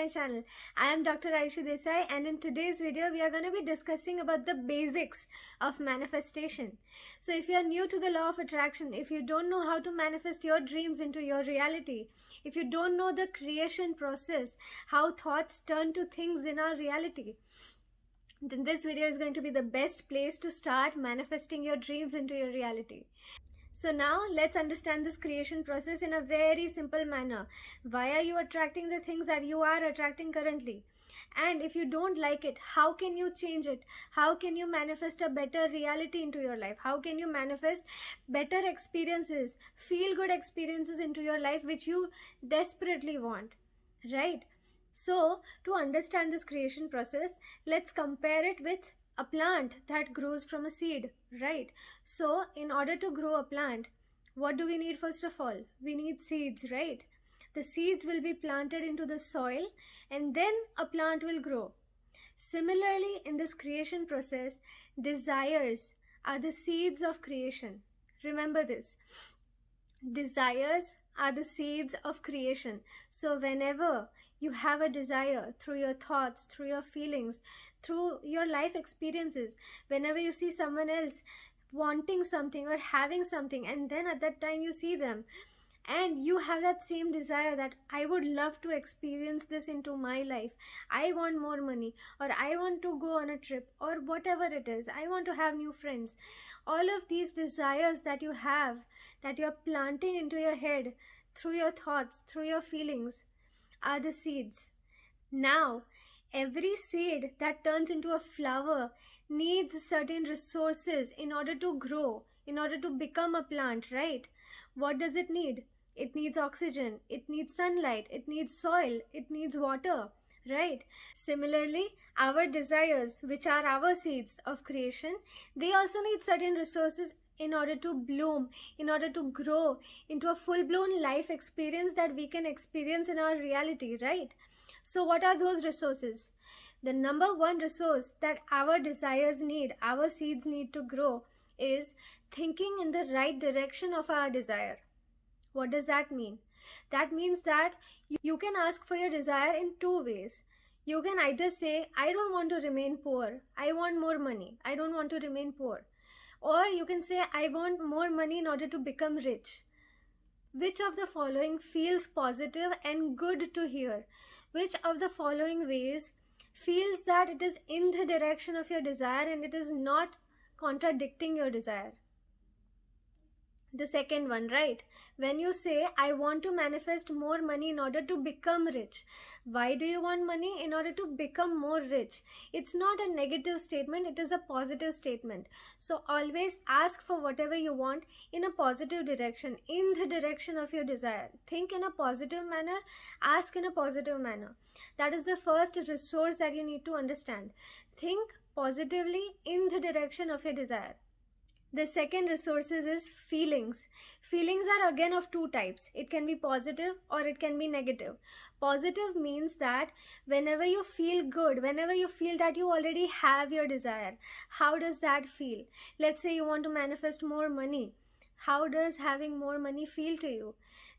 my channel. I am Dr. Aayushi Desai, and in today's video we are going to be discussing about the basics of manifestation. So if you are new to the law of attraction, if you don't know how to manifest your dreams into your reality, if you don't know the creation process, how thoughts turn to things in our reality, then this video is going to be the best place to start manifesting your dreams into your reality. So now let's understand this creation process in a very simple manner. Why are you attracting the things that you are attracting currently? And if you don't like it, how can you change it? How can you manifest a better reality into your life? How can you manifest better experiences, feel good experiences into your life which you desperately want, right? So to understand this creation process, let's compare it with a plant that grows from a seed, right? So in order to grow a plant, what do we need first of all? We need seeds, right? The seeds will be planted into the soil and then a plant will grow. Similarly, in this creation process, desires are the seeds of creation. Remember this. Desires are the seeds of creation. So whenever you have a desire through your thoughts, through your feelings, through your life experiences, whenever you see someone else wanting something or having something, and then at that time you see them and you have that same desire that I would love to experience this into my life, I want more money, or I want to go on a trip, or whatever it is, I want to have new friends. All of these desires that you have, that you are planting into your head through your thoughts, through your feelings, are the seeds. Now, every seed that turns into a flower needs certain resources in order to grow, in order to become a plant, right? What does it need? It needs oxygen, it needs sunlight, it needs soil, it needs water, right? Similarly, our desires, which are our seeds of creation, they also need certain resources in order to bloom, in order to grow into a full-blown life experience that we can experience in our reality, right? So what are those resources? The number one resource that our desires need, our seeds need to grow, is thinking in the right direction of our desire. What does that mean? That means that you can ask for your desire in two ways. You can either say, I don't want to remain poor, I want more money, I don't want to remain poor. Or you can say, I want more money in order to become rich. Which of the following feels positive and good to hear? Which of the following ways feels that it is in the direction of your desire and it is not contradicting your desire? The second one, right? When you say, I want to manifest more money in order to become rich. Why do you want money? In order to become more rich. It's not a negative statement, it is a positive statement. So always ask for whatever you want in a positive direction, in the direction of your desire. Think in a positive manner, ask in a positive manner. That is the first resource that you need to understand. Think positively in the direction of your desire. The second resources is feelings. Feelings are again of two types. It can be positive or it can be negative. Positive means that whenever you feel good, whenever you feel that you already have your desire, how does that feel? Let's say you want to manifest more money. How does having more money feel to you?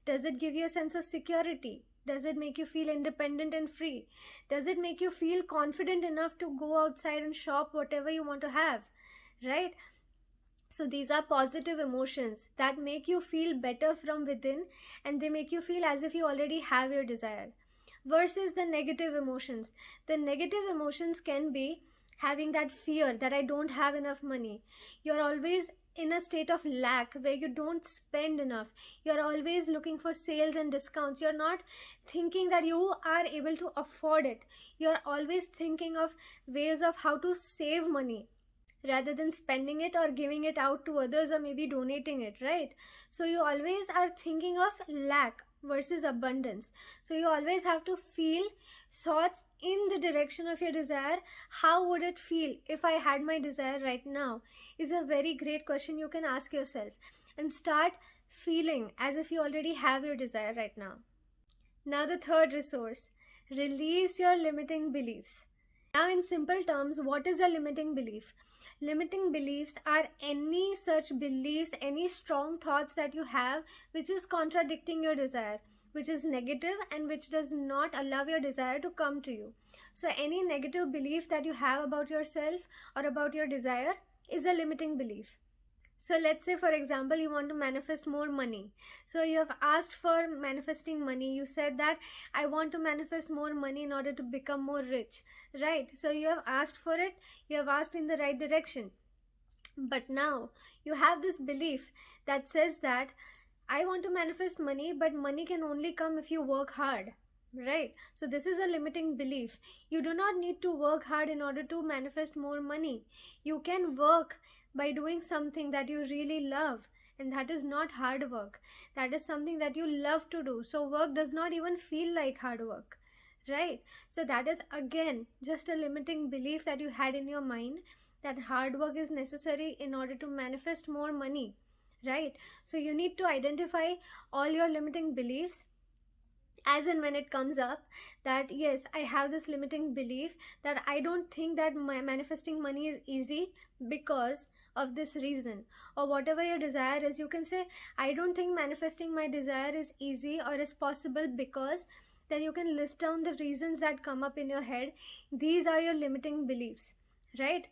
Does it give you a sense of security? Does it make you feel independent and free? Does it make you feel confident enough to go outside and shop whatever you want to have, right? So these are positive emotions that make you feel better from within, and they make you feel as if you already have your desire. Versus the negative emotions. The negative emotions can be having that fear that I don't have enough money. You're always in a state of lack where you don't spend enough. You're always looking for sales and discounts. You're not thinking that you are able to afford it. You're always thinking of ways of how to save money, rather than spending it or giving it out to others or maybe donating it, right? So you always are thinking of lack versus abundance. So you always have to feel thoughts in the direction of your desire. How would it feel if I had my desire right now? Is a very great question you can ask yourself, and start feeling as if you already have your desire right now. Now the third resource, release your limiting beliefs. Now in simple terms, what is a limiting belief? Limiting beliefs are any such beliefs, any strong thoughts that you have which is contradicting your desire, which is negative and which does not allow your desire to come to you. So any negative belief that you have about yourself or about your desire is a limiting belief. So let's say, for example, you want to manifest more money. So you have asked for manifesting money. You said that I want to manifest more money in order to become more rich, right? So you have asked for it. You have asked in the right direction. But now you have this belief that says that I want to manifest money, but money can only come if you work hard, right? So this is a limiting belief. You do not need to work hard in order to manifest more money. You can work by doing something that you really love, and that is not hard work. That is something that you love to do. So work does not even feel like hard work, right? So that is again just a limiting belief that you had in your mind, that hard work is necessary in order to manifest more money, right? So you need to identify all your limiting beliefs as and when it comes up, that yes, I have this limiting belief that I don't think that my manifesting money is easy because of this reason, or whatever your desire is. You can say, I don't think manifesting my desire is easy or is possible because, then you can list down the reasons that come up in your head. These are your limiting beliefs, right?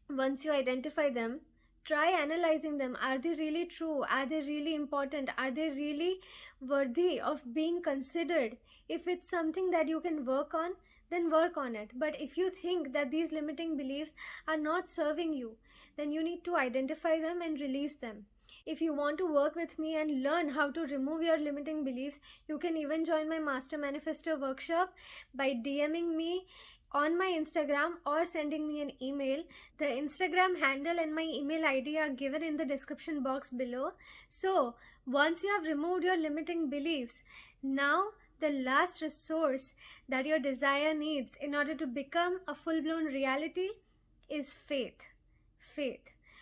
Once you identify them, try analyzing them. Are they really true? Are they really important? Are they really worthy of being considered? If it's something that you can work on, then work on it. But if you think that these limiting beliefs are not serving you, then you need to identify them and release them. If you want to work with me and learn how to remove your limiting beliefs, you can even join my Master Manifestor workshop by DMing me on my Instagram or sending me an email. The Instagram handle and my email ID are given in the description box below. So once you have removed your limiting beliefs, now the last resource that your desire needs in order to become a full-blown reality is faith. Faith.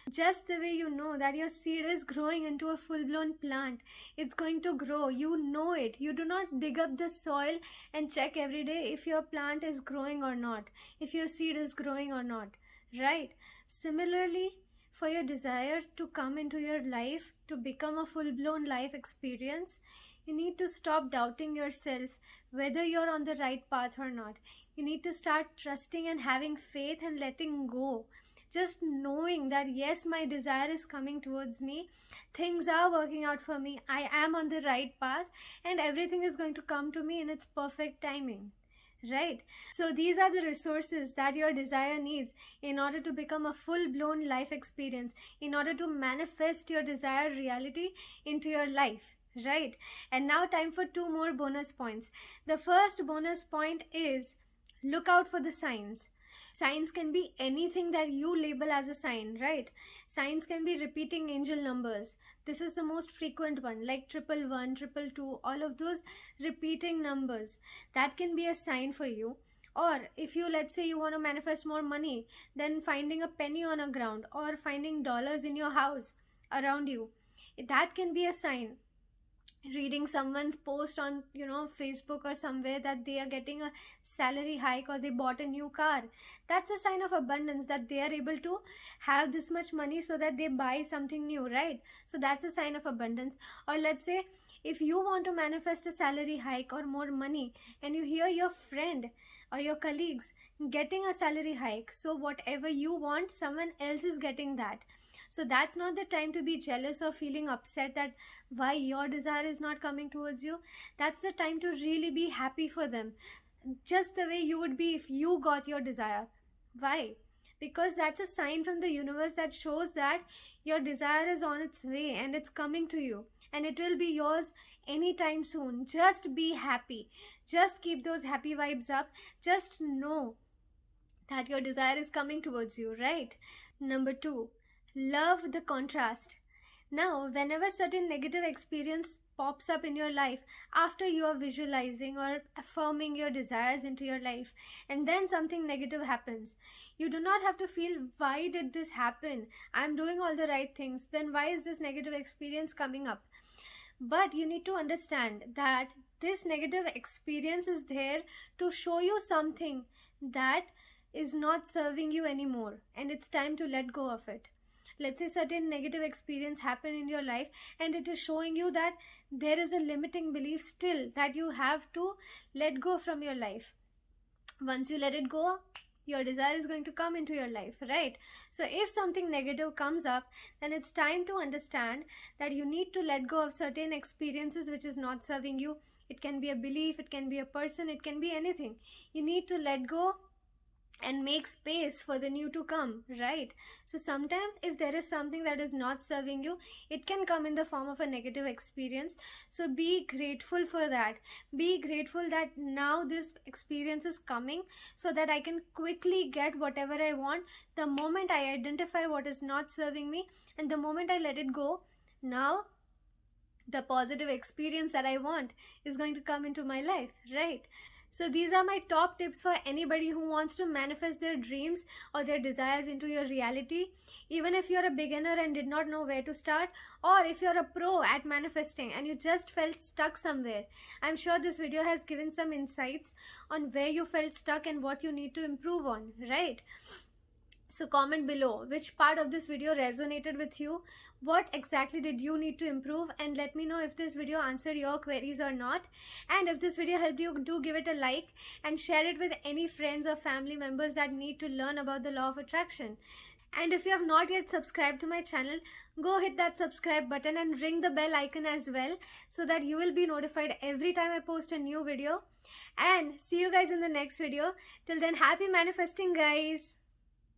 Just the way you know that your seed is growing into a full-blown plant, it's going to grow. You know it. You do not dig up the soil and check every day if your plant is growing or not, if your seed is growing or not, right? Similarly, for your desire to come into your life, to become a full-blown life experience, you need to stop doubting yourself whether you're on the right path or not. You need to start trusting and having faith and letting go. Just knowing that yes, my desire is coming towards me, things are working out for me, I am on the right path, and everything is going to come to me in its perfect timing, right? So these are the resources that your desire needs in order to become a full-blown life experience, in order to manifest your desired reality into your life, right? And now time for 2 more bonus points. The first bonus point is, look out for the signs. Signs can be anything that you label as a sign, right? Signs can be repeating angel numbers. This is the most frequent one, like 111, 222, all of those repeating numbers. That can be a sign for you. Or if you, let's say you want to manifest more money, then finding a penny on a ground or finding dollars in your house around you, that can be a sign. Reading someone's post on Facebook or somewhere that they are getting a salary hike or they bought a new car, that's a sign of abundance, that they are able to have this much money so that they buy something new, right? So that's a sign of abundance. Or let's say if you want to manifest a salary hike or more money and you hear your friend or your colleagues getting a salary hike, so whatever you want, someone else is getting that. So that's not the time to be jealous or feeling upset that why your desire is not coming towards you. That's the time to really be happy for them, just the way you would be if you got your desire. Why? Because that's a sign from the universe that shows that your desire is on its way and it's coming to you, and it will be yours anytime soon. Just be happy. Just keep those happy vibes up. Just know that your desire is coming towards you, right? Number 2, love the contrast. Now, whenever certain negative experience pops up in your life after you are visualizing or affirming your desires into your life, and then something negative happens, you do not have to feel, why did this happen? I'm doing all the right things, then why is this negative experience coming up? But you need to understand that this negative experience is there to show you something that is not serving you anymore, and it's time to let go of it. let's say certain negative experience happen in your life, and it is showing you that there is a limiting belief still that you have to let go from your life. Once you let it go, your desire is going to come into your life, right? So if something negative comes up, then it's time to understand that you need to let go of certain experiences which is not serving you. It can be a belief, it can be a person, it can be anything. You need to let go and make space for the new to come, right? So sometimes if there is something that is not serving you, it can come in the form of a negative experience. So be grateful for that. Be grateful that now this experience is coming so that I can quickly get whatever I want. The moment I identify what is not serving me and the moment I let it go, now the positive experience that I want is going to come into my life, right? So these are my top tips for anybody who wants to manifest their dreams or their desires into your reality. Even if you're a beginner and did not know where to start, or if you're a pro at manifesting and you just felt stuck somewhere, I'm sure this video has given some insights on where you felt stuck and what you need to improve on, right? So comment below which part of this video resonated with you. What exactly did you need to improve? And let me know if this video answered your queries or not. And if this video helped you, do give it a like and share it with any friends or family members that need to learn about the law of attraction. And if you have not yet subscribed to my channel, go hit that subscribe button and ring the bell icon as well, so that you will be notified every time I post a new video. And see you guys in the next video. Till then, happy manifesting, guys.